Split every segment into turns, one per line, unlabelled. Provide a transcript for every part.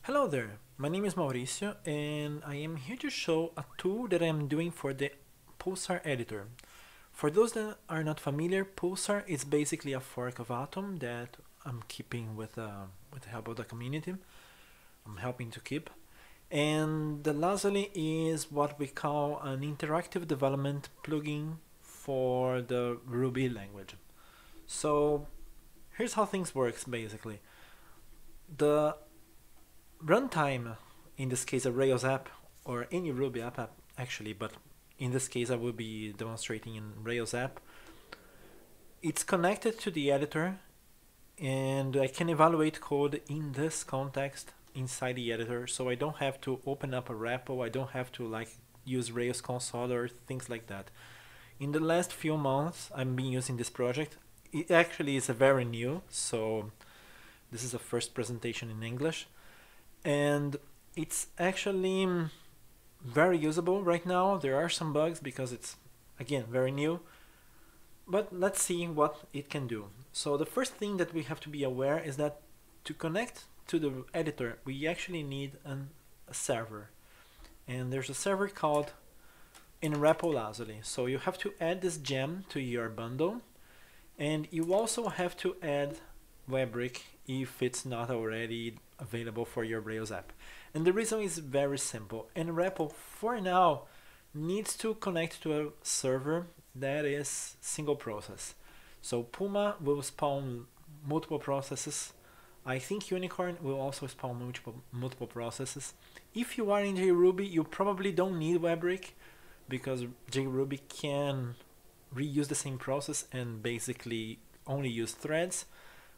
Hello there, my name is Mauricio and I am here to show a tool that I am doing for the Pulsar editor. For those that are not familiar, Pulsar is basically a fork of Atom that I'm keeping with the help of the community. I'm helping to keep. And the Lazuli is what we call an interactive development plugin for the Ruby language. So here's how things works basically. The runtime, in this case a Rails app or any Ruby app actually, but in this case I will be demonstrating in Rails app. It's connected to the editor and I can evaluate code in this context inside the editor, so I don't have to open up a REPL, I don't have to use Rails console or things like that. In the last few months I've been using this project. It actually is a very new, so this is a first presentation in English. And it's actually very usable right now. There are some bugs because it's, again, very new. But let's see what it can do. So the first thing that we have to be aware is that to connect to the editor, we actually need a server. And there's a server called REPL-Lazuli. So you have to add this gem to your bundle. And you also have to add Webbrick if it's not already available for your Rails app. And the reason is very simple. REPL for now needs to connect to a server that is single process. So Puma will spawn multiple processes. I think Unicorn will also spawn multiple processes. If you are in JRuby, you probably don't need Webbrick because JRuby can reuse the same process and basically only use threads.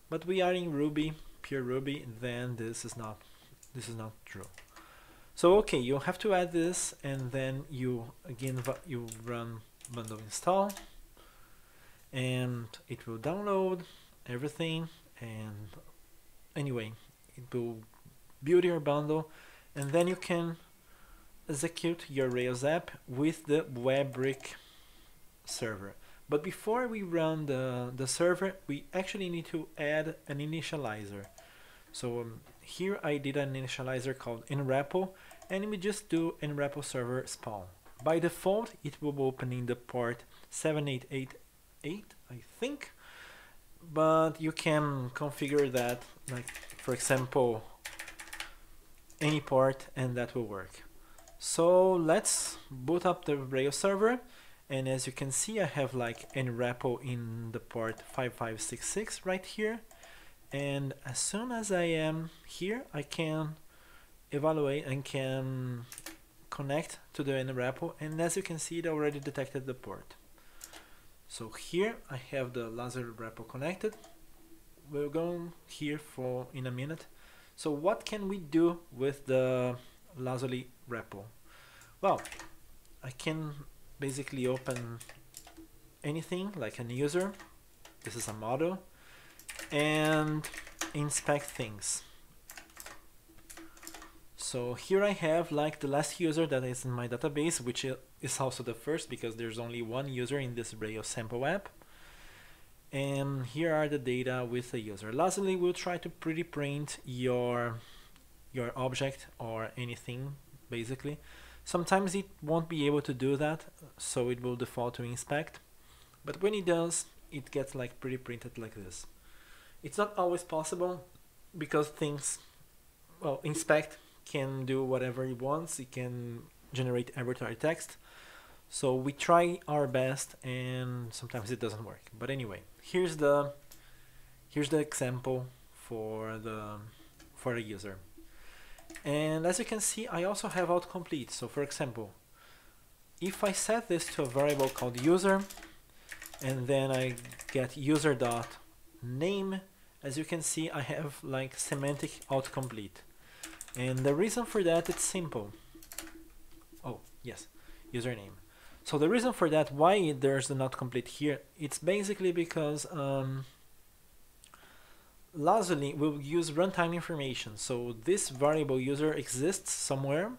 But we are in Ruby, pure Ruby, then this is not true. So okay, you have to add this, and then you run bundle install, and it will download everything. And anyway, it will build your bundle, and then you can execute your Rails app with the Webbrick server. But before we run the server, we actually need to add an initializer. So here I did an initializer called nREPL, and we just do nREPL server spawn. By default, it will open in the port 7888, I think. But you can configure that, like for example, any port, and that will work. So let's boot up the Rails server. And as you can see, I have nREPL in the port 5566 right here. And as soon as I am here, I can evaluate and can connect to the nREPL. And as you can see, it already detected the port. So here I have the Lazuli REPL connected. We'll go here in a minute. So what can we do with the Lazuli REPL? Well, I can basically open anything like an user. This is a model, and inspect things. So here I have the last user that is in my database, which is also the first because there's only one user in this Rails sample app. And here are the data with the user. Lazuli will try to pretty print your object or anything basically. Sometimes it won't be able to do that, so it will default to inspect. But when it does, it gets pretty printed like this. It's not always possible because things, well, inspect can do whatever it wants. It can generate arbitrary text. So we try our best, and sometimes it doesn't work. But anyway, here's the example for the user. And as you can see, I also have autocomplete. So for example, if I set this to a variable called user, and then I get user.name, as you can see, I have semantic autocomplete. And the reason for that, it's simple. Oh, yes, username. So the reason for that, why there's an autocomplete here, it's basically because Lazuli will use runtime information. So this variable user exists somewhere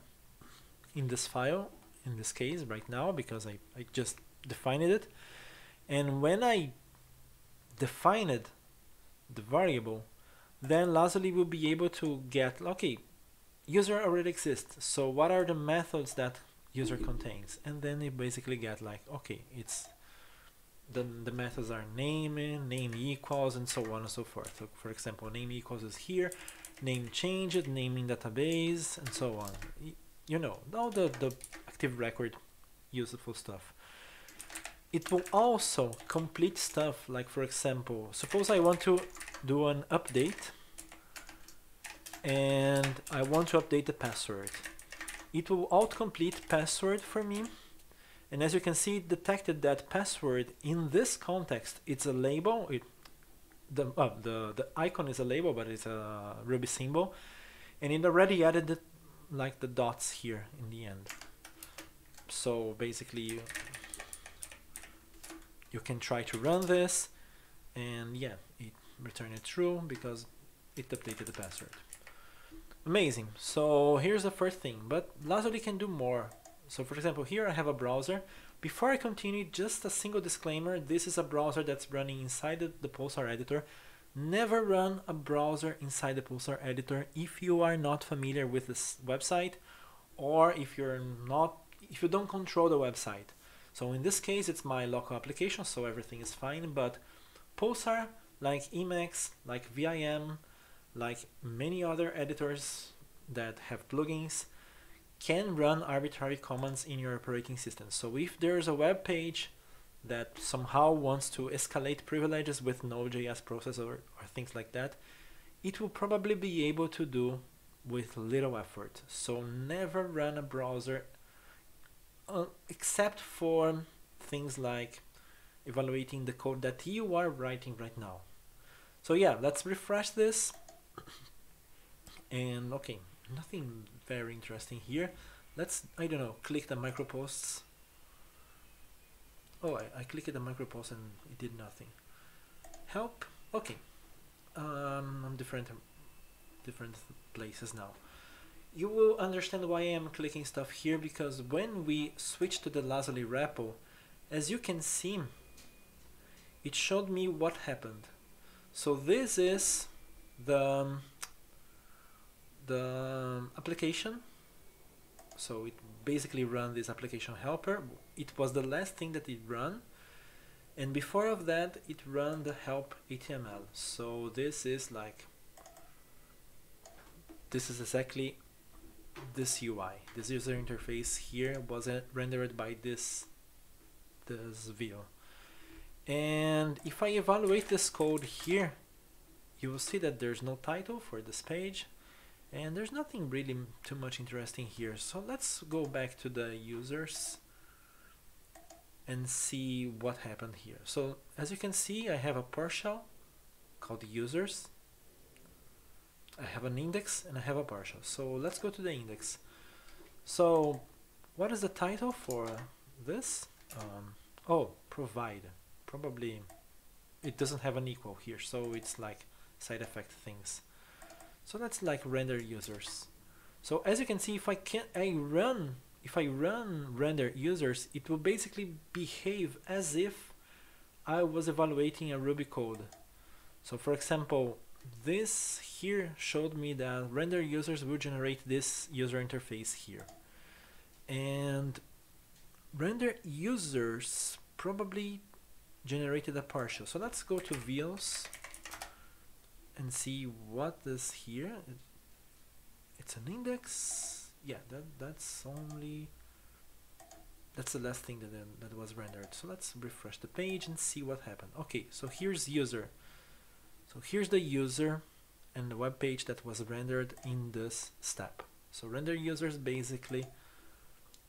in this file, in this case right now, because I just defined it. And when I defined the variable, then Lazuli will be able to get, okay, user already exists, so what are the methods that user contains? And then you basically get like, okay, it's the methods are name, name equals, and so on and so forth. So for example, name equals is here, name changed, naming database, and so on. You know, all the active record useful stuff. It will also complete stuff like, for example, suppose I want to do an update and I want to update the password. It will autocomplete password for me, and as you can see, it detected that password in this context. It's a label. The icon is a label, but it's a Ruby symbol, and it already added like the dots here in the end. So basically, you can try to run this, and yeah, it returned it true because it updated the password. Amazing. So here's the first thing, but Lazuli can do more. So for example, here I have a browser. Before I continue, just a single disclaimer. This is a browser that's running inside the Pulsar editor. Never run a browser inside the Pulsar editor if you are not familiar with this website, or if you don't control the website. So in this case, it's my local application, so everything is fine, but Pulsar, like Emacs, like VIM, like many other editors that have plugins, can run arbitrary commands in your operating system. So if there's a web page that somehow wants to escalate privileges with Node.js process or things like that, it will probably be able to do with little effort. So never run a browser except for things like evaluating the code that you are writing right now. So yeah, let's refresh this. And okay, nothing very interesting here. Let's, I don't know, click the micro posts. Oh, I clicked the micro post and it did nothing. Help. Okay. I'm different places now. You will understand why I am clicking stuff here, because when we switch to the Lazuli REPL, as you can see, it showed me what happened. So this is the application. So it basically ran this application helper. It was the last thing that it ran, and before of that it ran the help HTML. So this is exactly this UI. This user interface here was rendered by this view. And if I evaluate this code here, you will see that there's no title for this page, and there's nothing really too much interesting here. So let's go back to the users and see what happened here. So as you can see, I have a partial called users, I have an index, and I have a partial. So let's go to the index. So what is the title for this? Oh, provide. Probably it doesn't have an equal here, so it's like side effect things. So let's like render users. So as you can see, if I run render users, it will basically behave as if I was evaluating a Ruby code. So for example, this here showed me that render users will generate this user interface here, and render users probably generated a partial. So let's go to views and see what is here. It's an index. Yeah, that's the last thing that was rendered. So let's refresh the page and see what happened. Okay, so here's user. So here's the user and the web page that was rendered in this step. So render users basically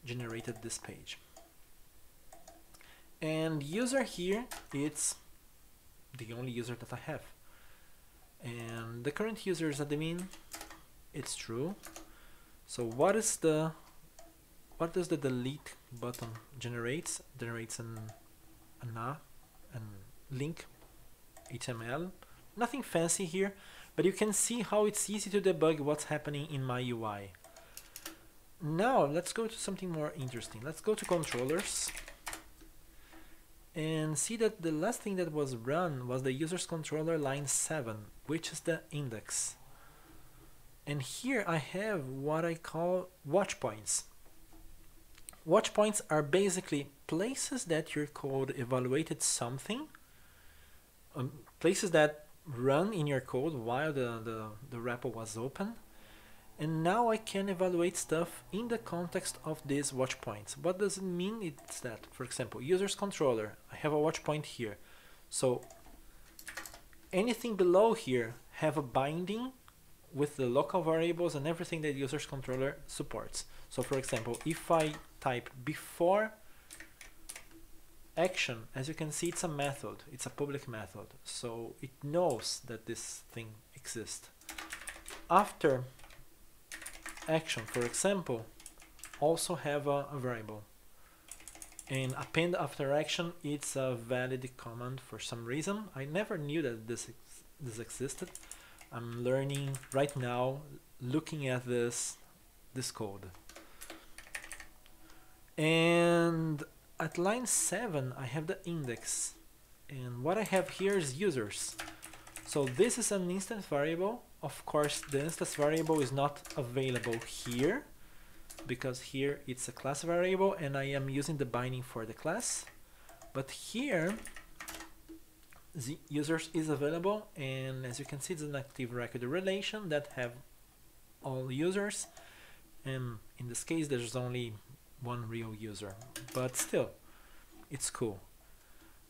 generated this page. And user here, it's the only user that I have. And the current user is admin. It's true. So what does the delete button generates? Generates an link HTML. Nothing fancy here, but you can see how it's easy to debug what's happening in my UI. Now let's go to something more interesting. Let's go to controllers and see that the last thing that was run was the user's controller line 7, which is the index. And here I have what I call watch points. Watch points are basically places that your code evaluated something, places that run in your code while the REPL was open. And now I can evaluate stuff in the context of these watch points. What does it mean? It's that, for example, users controller, I have a watch point here. So anything below here have a binding with the local variables and everything that users controller supports. So for example, if I type before action, as you can see, it's a method, it's a public method. So it knows that this thing exists. After action, for example, also have a variable. And append after action, it's a valid command for some reason. I never knew that this existed. I'm learning right now, looking at this code. And at line 7, I have the index. And what I have here is users. So this is an instance variable. Of course, the instance variable is not available here, because here it's a class variable and I am using the binding for the class. But here, the users is available, and as you can see, it's an active record relation that have all users. And in this case, there's only one real user, but still, it's cool.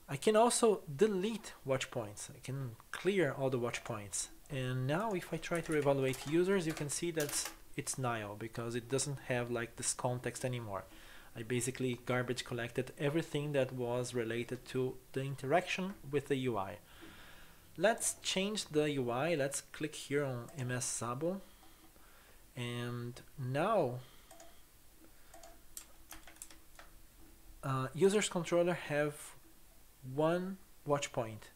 I can also delete watch points. I can clear all the watch points. And now if I try to evaluate users, you can see that it's nil because it doesn't have like this context anymore. I basically garbage collected everything that was related to the interaction with the UI. Let's change the UI. Let's click here on MS Sabo. And now users controller have one watch point,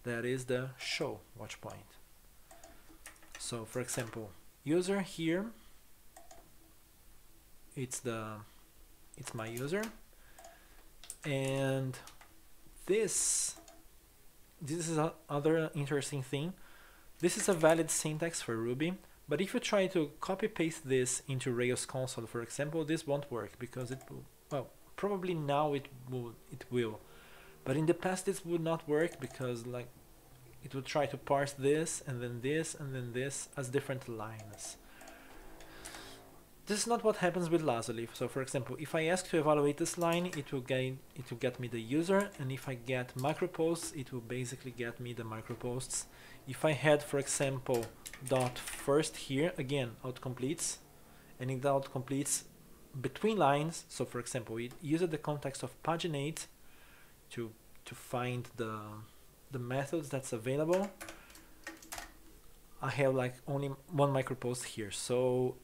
that is the show watch point. So for example, user here, it's my user, and this is another interesting thing. This is a valid syntax for Ruby, but if you try to copy paste this into Rails console, for example, this won't work because it will, well, probably now it will, but in the past this would not work because like it would try to parse this and then this and then this as different lines. This is not what happens with Lazuli. So for example, if I ask to evaluate this line, it will get me the user, and if I get microposts, it will basically get me the microposts. If I had, for example, dot first here, again, autocompletes, and it autocompletes between lines. So for example, it uses the context of paginate to find the methods that's available. I have like only one micropost here. So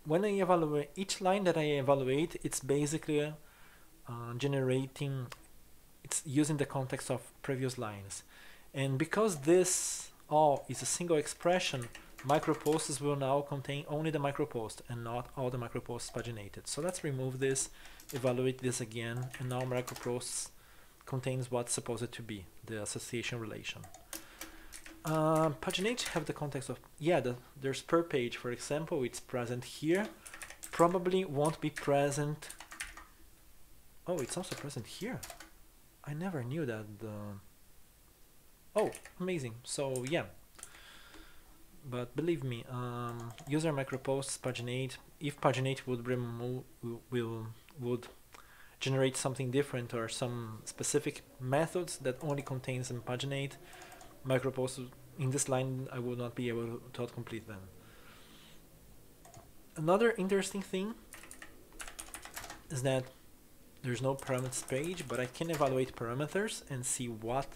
when I evaluate each line that I evaluate, it's basically generating, it's using the context of previous lines. And because this all is a single expression, microposts will now contain only the micropost and not all the microposts paginated. So let's remove this, evaluate this again, and now microposts contains what's supposed to be, the association relation. Paginate have the context of, yeah, there's per page, for example, it's present here, probably won't be present. Oh, it's also present here. I never knew that. Oh, amazing. So yeah, but believe me, user microposts paginate, if paginate would remove, would generate something different or some specific methods that only contains and paginate, microposts in this line I will not be able to complete them. Another interesting thing is that there's no parameters page, but I can evaluate parameters and see what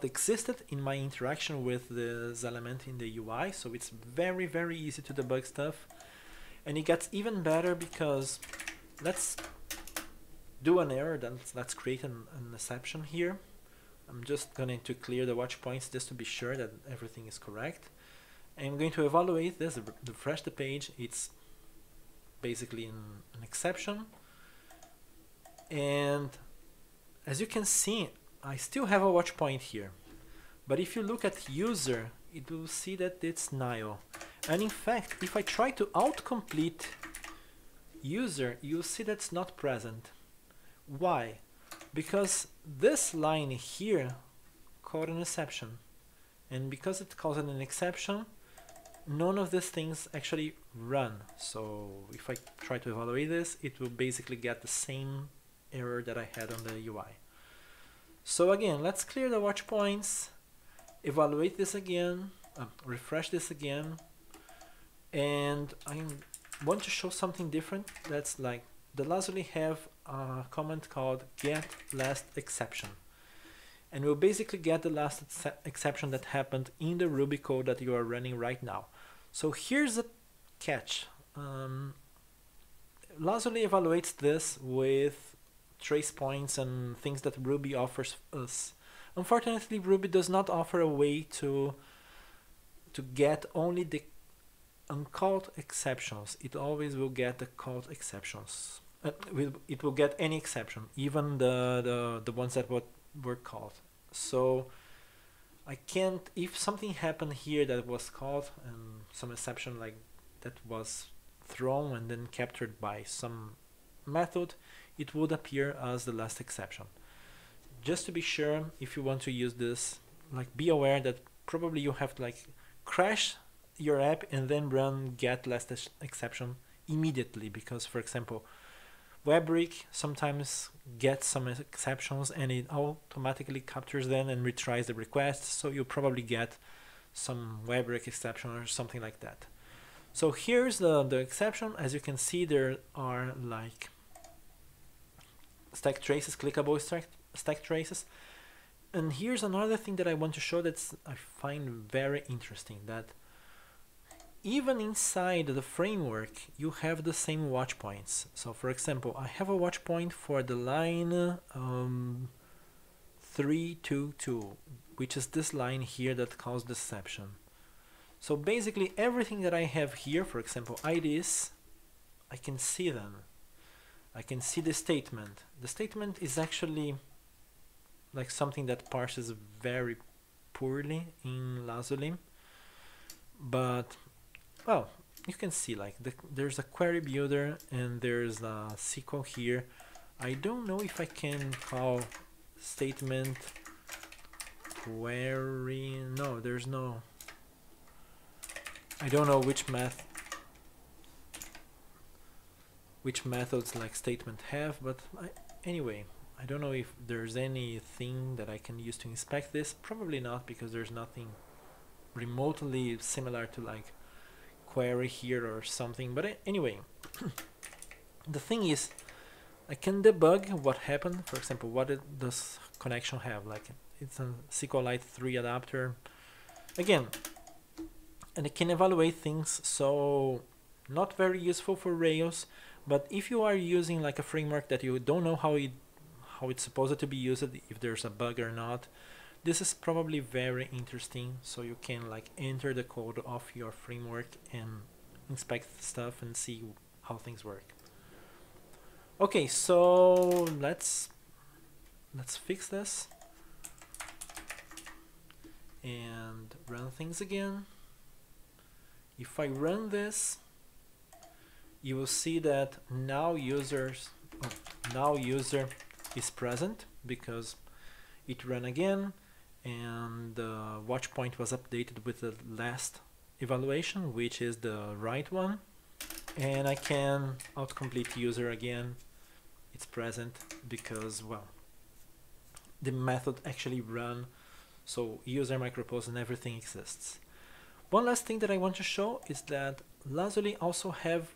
existed in my interaction with this element in the UI. So it's very, very easy to debug stuff, and it gets even better because let's do an error. Then let's create an exception here. I'm just going to clear the watch points just to be sure that everything is correct. I'm going to evaluate this, refresh the page. It's basically an exception. And as you can see, I still have a watch point here. But if you look at user, it will see that it's nil. And in fact, if I try to autocomplete user, you'll see that's not present. Why? Because this line here called an exception. And because it calls it an exception, none of these things actually run. So if I try to evaluate this, it will basically get the same error that I had on the UI. So again, let's clear the watch points, evaluate this again, refresh this again, and I want to show something different. That's like the Lazuli have a command called get last exception, and we'll basically get the last exception that happened in the Ruby code that you are running right now. So here's a catch. Lazuli evaluates this with trace points and things that Ruby offers us. Unfortunately, Ruby does not offer a way to get only the uncalled exceptions. It always will get the called exceptions. It will get any exception, even the ones that were called. So I can't, if something happened here that was called and some exception like that was thrown and then captured by some method, it would appear as the last exception. Just to be sure, if you want to use this, like be aware that probably you have to like crash your app and then run get last exception immediately, because for example, WebRig sometimes gets some exceptions and it automatically captures them and retries the request, so you'll probably get some WebRig exception or something like that. So here's the exception. As you can see, there are like stack traces, clickable stack traces. And here's another thing that I want to show that I find very interesting, that even inside the framework you have the same watch points. So for example, I have a watch point for the line 322, which is this line here that calls the exception. So basically everything that I have here, for example IDs, I can see them. I can see the statement. The statement is actually like something that parses very poorly in Lazuli, but well, you can see like there's a query builder and there's a SQL here. I don't know if I can call statement query. No, there's no. I don't know which methods like statement have, but anyway, I don't know if there's anything that I can use to inspect this. Probably not, because there's nothing remotely similar to like query here or something. But anyway, the thing is, I can debug what happened. For example, what does connection have? Like it's a SQLite 3 adapter. Again, and it can evaluate things, so not very useful for Rails. But if you are using like a framework that you don't know how it's supposed to be used, if there's a bug or not, this is probably very interesting. So you can like enter the code of your framework and inspect stuff and see how things work. Okay, so let's fix this and run things again. If I run this, you will see that now user is present because it ran again, and the watch point was updated with the last evaluation, which is the right one. And I can autocomplete user again. It's present because, well, the method actually ran, so user, micropost, and everything exists. One last thing that I want to show is that Lazuli also have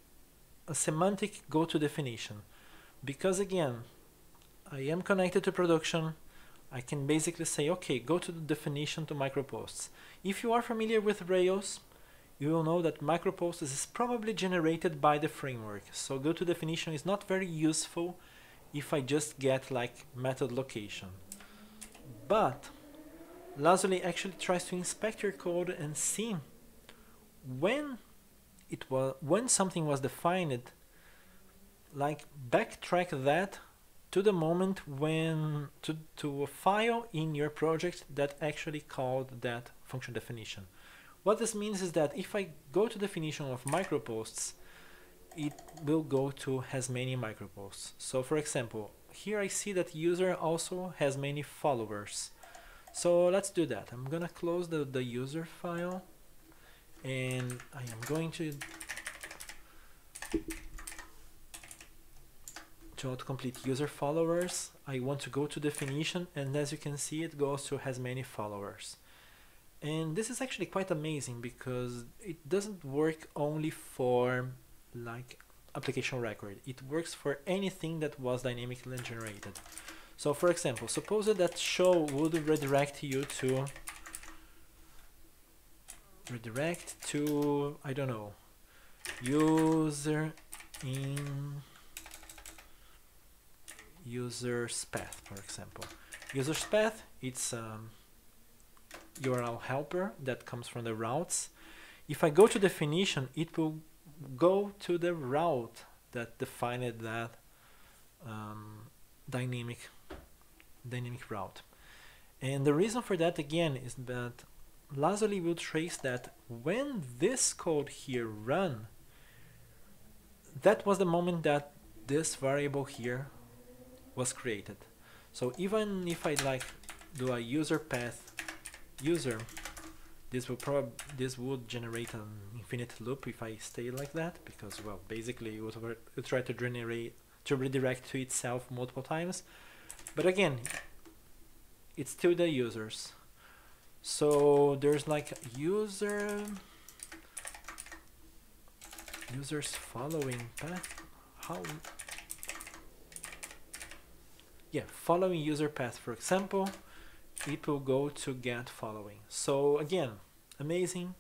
a semantic go-to definition, because again, I am connected to production. I can basically say, okay, go to the definition to microposts. If you are familiar with Rails, you will know that microposts is probably generated by the framework. So go to definition is not very useful if I just get like method location. But Lazuli actually tries to inspect your code and see when something was defined, like backtrack that to the moment when to a file in your project that actually called that function definition. What this means is that if I go to definition of microposts, it will go to has many microposts. So for example, here I see that user also has many followers. So let's do that. I'm gonna close the user file, and I am going to autocomplete user followers. I want to go to definition, and as you can see, it goes to has many followers. And this is actually quite amazing because it doesn't work only for like application record. It works for anything that was dynamically generated. So for example, suppose that show would redirect you to I don't know, user in user's path, for example. User's path, it's URL helper that comes from the routes. If I go to definition, it will go to the route that defined that dynamic route. And the reason for that again is that Lazuli will trace that when this code here run, that was the moment that this variable here was created. So even if I like do a user path user, this would generate an infinite loop if I stay like that, because well, basically it would try to redirect to itself multiple times. But again, it's still the users. So there's like users following path. Following user path, for example, it will go to get following. So again, amazing.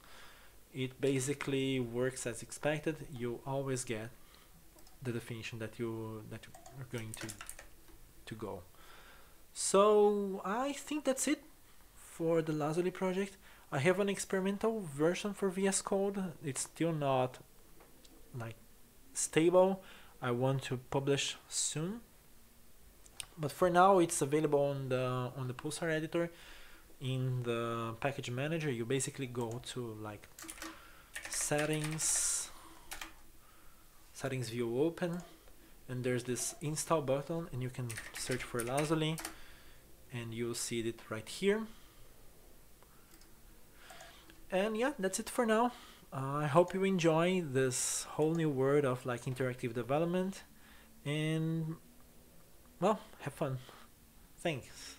It basically works as expected. You always get the definition that you are going to go. So I think that's it for the Lazuli project. I have an experimental version for VS Code. It's still not like stable. I want to publish soon. But for now, it's available on the Pulsar editor. In the package manager, you basically go to like settings view open, and there's this install button, and you can search for Lazuli, and you'll see it right here. And yeah, that's it for now. I hope you enjoy this whole new world of like interactive development, and well, have fun. Thanks.